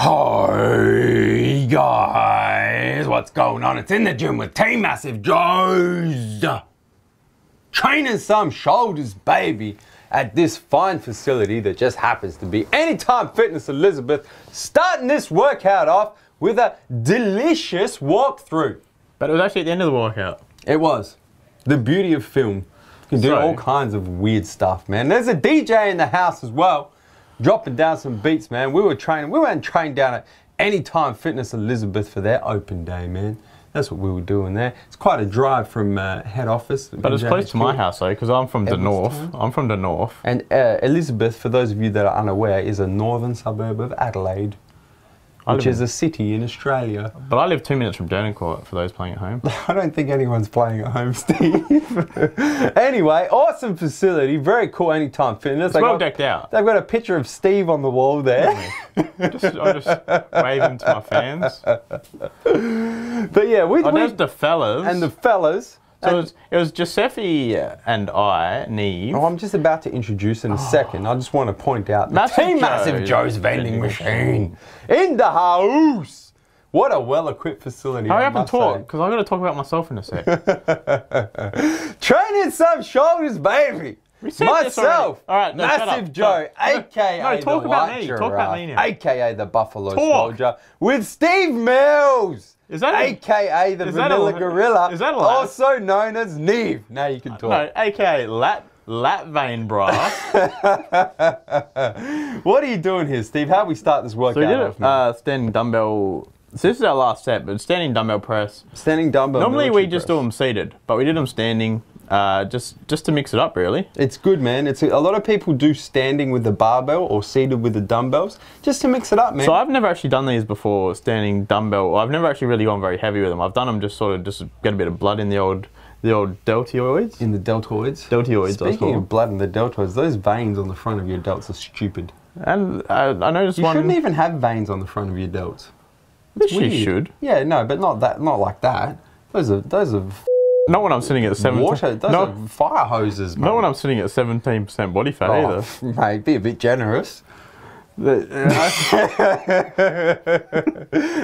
Hi guys, what's going on? It's In the Gym with Team MassiveJoes. Training some shoulders, baby, at this fine facility that just happens to be Anytime Fitness Elizabeth, starting this workout off with a delicious walkthrough. But it was actually at the end of the workout. It was. The beauty of film. You can do all kinds of weird stuff, man. There's a DJ in the house as well, dropping down some beats, man. We went and trained down at Anytime Fitness Elizabeth for their open day, man. That's what we were doing there. It's quite a drive from head office. But it's close to my house, though, because I'm from the north. I'm from the north. And Elizabeth, for those of you that are unaware, is a northern suburb of Adelaide, which is a city in Australia. But I live 2 minutes from Dernancourt for those playing at home. I don't think anyone's playing at home, Steve. Anyway, awesome facility, very cool Anytime Fitness. It's well decked out. They've got a picture of Steve on the wall there. I'm just waving to my fans. But yeah, there's the fellas. And the fellas. So it was Giuseppe and I, Neve. Oh, I'm just about to introduce in a second. I just want to point out the Team MassiveJoes vending machine in the house. What a well-equipped facility. Hurry up and talk, because I've got to talk about myself in a sec. Training some shoulders, baby. Myself, Massive Joe, aka talk about me. Talk about me now. AKA the Buffalo Soldier, with Steve Mills. Is that AKA the Vanilla Gorilla, is that also known as Neve. Now you can talk. No, AKA Lat Vein Bra. What are you doing here, Steve? How do we start this workout? So we did standing dumbbell. So this is our last set, but standing dumbbell press. Standing dumbbell. Normally we just do them seated, but we did them standing. Just to mix it up, really. It's good, man. A lot of people do standing with the barbell or seated with the dumbbells, just to mix it up, man. So I've never actually done these before, standing dumbbell. I've never actually really gone very heavy with them. I've done them just sort of get a bit of blood in the old deltoids. In the deltoids. Deltoids. Speaking of blood in the deltoids, those veins on the front of your delts are stupid. And I noticed you shouldn't even have veins on the front of your delts. Yes, you should. Yeah, no, but not like that. Those are. Not when I'm sitting at 17. Those are fire hoses, mate. Not when I'm sitting at 17% body fat either. Mate, be a bit generous.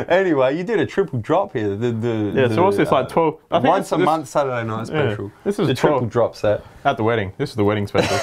Anyway, you did a triple drop here. So what's this, like 12? I think once a month Saturday night special. Yeah, this is the triple drop set. At the wedding. This is the wedding special.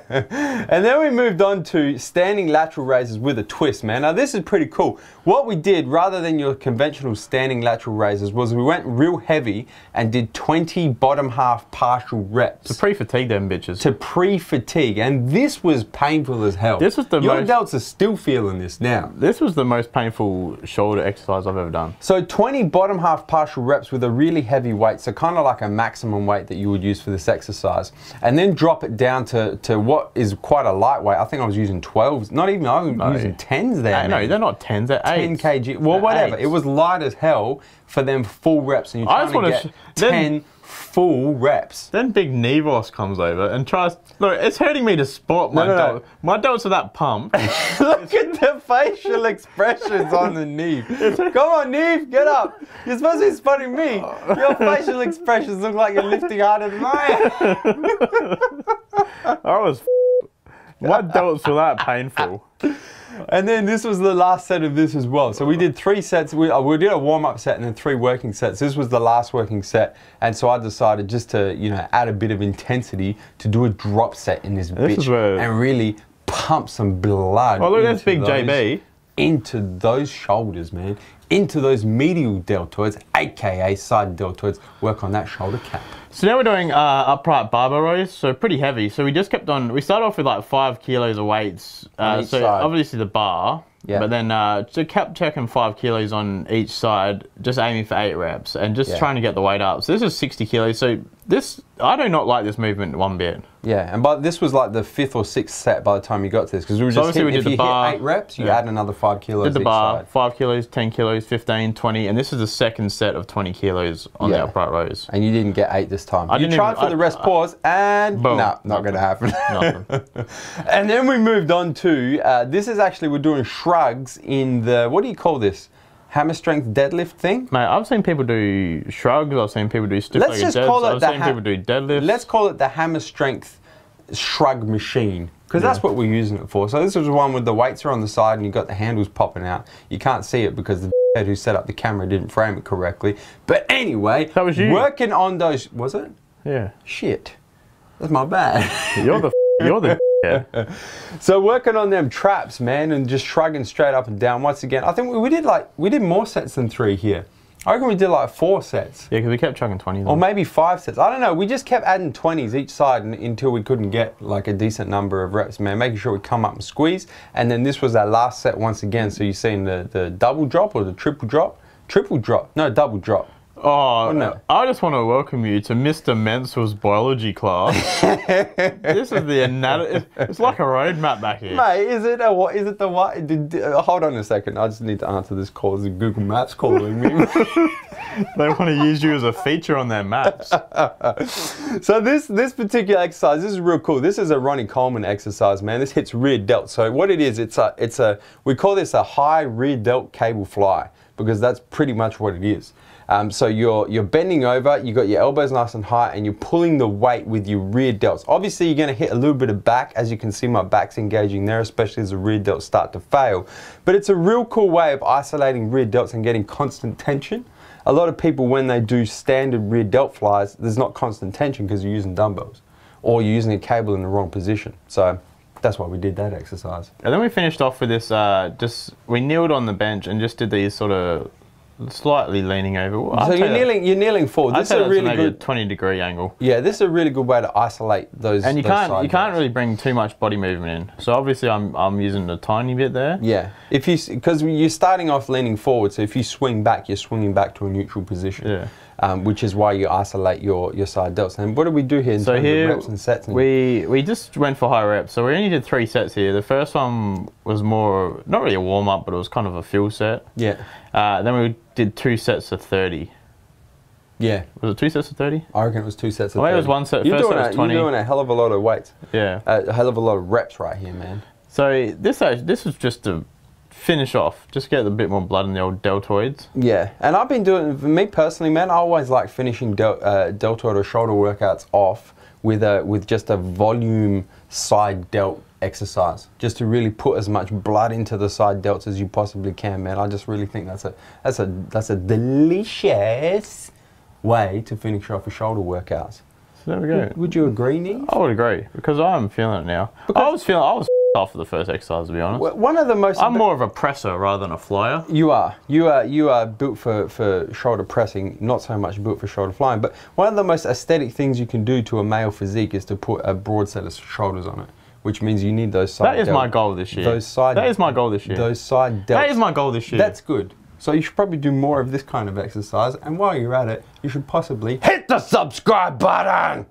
And then we moved on to standing lateral raises with a twist, man. Now this is pretty cool. What we did, rather than your conventional standing lateral raises, was we went real heavy and did 20 bottom half partial reps. To pre-fatigue them bitches. To pre-fatigue. And this was painful as hell. This was the Your delts are still feeling this now. This was the most painful shoulder exercise I've ever done. So 20 bottom half partial reps with a really heavy weight, so kind of like a maximum weight that you would use for this exercise. And then drop it down to what is quite a lightweight. I think I was using 12s, not even, I was using 10s there. No, they're not 10s, they're 8s. 10 kg, well, whatever. 8s. It was light as hell for them full reps, and you're trying to get 10 full reps. Then big Nevos comes over and tries, look, it's hurting me to spot my delts. My delts are that pumped. Look at the facial expressions on the Neve. Come on, Neve, get up. You're supposed to be spotting me. Your facial expressions look like you're lifting harder than I am. My delts were that painful. And then this was the last set of this as well. So we did 3 sets. We did a warm-up set and then 3 working sets. This was the last working set. And so I decided just to, add a bit of intensity to do a drop set in this bitch and really pump some blood. Oh, look, that's big JB. Into those shoulders, man. Into those medial deltoids, aka side deltoids. Work on that shoulder cap. So now we're doing upright barbell rows, so pretty heavy. So we just kept on, we started off with like 5 kilos of weights. So obviously the bar, but then so kept checking 5 kilos on each side, just aiming for 8 reps and just trying to get the weight up. So this is 60 kilos. So this, I do not like this movement one bit. Yeah, and this was like the 5th or 6th set by the time you got to this, because we were just if you hit 8 reps, you add another 5 kilos. Did the bar, side. 5 kilos, 10 kilos, 15, 20, and this is the second set of 20 kilos on the upright rows. And you didn't get 8 this time. You tried for the rest pause, and boom, nah, not going to happen. Nothing. And then we moved on to, this is actually, we're doing shrugs in the, what do you call this? Hammer strength deadlift thing? Mate, I've seen people do shrugs, I've seen people do stiff-legged deads, I've seen people do deadlifts. Let's call it the hammer strength shrug machine. because that's what we're using it for. So this is the one with the weights are on the side and you've got the handles popping out. You can't see it because the head who set up the camera didn't frame it correctly. But anyway, that was you working on those. Was it? Yeah. Shit, that's my bad. You're the yeah. So working on them traps, man, and just shrugging straight up and down. Once again, I think we did more sets than 3 here. I reckon we did like 4 sets. Yeah, because we kept chucking 20s. Or maybe 5 sets. I don't know. We just kept adding 20s each side until we couldn't get like a decent number of reps, man. Making sure we come up and squeeze. And then this was our last set once again. So you're seeing the double drop or the triple drop? Triple drop. No, double drop. Oh, no. I just want to welcome you to Mr. Mensel's biology class. This is the anatomy. It's like a roadmap back here. Mate, is it the what? Hold on a second. I just need to answer this call. Is it Google Maps calling me? They want to use you as a feature on their maps. So this particular exercise, this is real cool. This is a Ronnie Coleman exercise, man. This hits rear delt. So what it is, we call this a high rear delt cable fly because that's pretty much what it is. So you're bending over, you got your elbows nice and high, and you're pulling the weight with your rear delts. Obviously, you're going to hit a little bit of back. As you can see, my back's engaging there, especially as the rear delts start to fail. But it's a real cool way of isolating rear delts and getting constant tension. A lot of people, when they do standard rear delt flies, there's not constant tension because you're using dumbbells or you're using a cable in the wrong position. So that's why we did that exercise. And then we finished off with this, we kneeled on the bench and just did these sort of slightly leaning over. So you're kneeling forward. This is a really good 20-degree angle. Yeah, this is a really good way to isolate those. And you can't really bring too much body movement in. So obviously I'm using a tiny bit there. Yeah, because you're starting off leaning forward. So if you swing back, you're swinging back to a neutral position. Yeah. Which is why you isolate your side delts. And what do we do here in terms of reps and sets? We just went for high reps. So we only did 3 sets here. The first one was more, not really a warm-up, but it was kind of a fuel set. Yeah. Then we did 2 sets of 30. Yeah. Was it 2 sets of 30? I reckon it was 2 sets of 30. Well, it was 1 set. First set was 20. You're doing a hell of a lot of weights. Yeah. A hell of a lot of reps right here, man. So this was just to finish off, just get a bit more blood in the old deltoids. Yeah, and I've been doing, for me personally, man, I always like finishing deltoid or shoulder workouts off with just a volume side delt exercise, just to really put as much blood into the side delts as you possibly can, man. I just really think that's a delicious way to finish off a shoulder workouts. So there we go. Would you agree, Neve? I would agree, because I'm feeling it now. I was off the first exercise, to be honest. One of the most... I'm more of a presser rather than a flyer. You are built for shoulder pressing, not so much built for shoulder flying. But one of the most aesthetic things you can do to a male physique is to put a broad set of shoulders on it, which means you need those side delts. That is my goal this year. That is my goal this year. Those side delts. That is my goal this year. That's good. So you should probably do more of this kind of exercise. And while you're at it, you should possibly hit the subscribe button.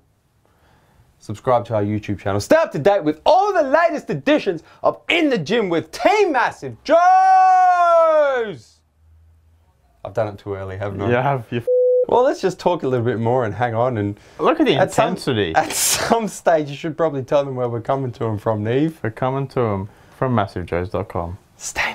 Subscribe to our YouTube channel. Stay up to date with all the latest editions of In the Gym with Team Massive Joes. I've done it too early, haven't I? Yeah, have you. Well, let's just talk a little bit more and hang on. And look at the intensity. At some stage, you should probably tell them where we're coming to them from, Neve. We're coming to them from MassiveJoes.com. Stay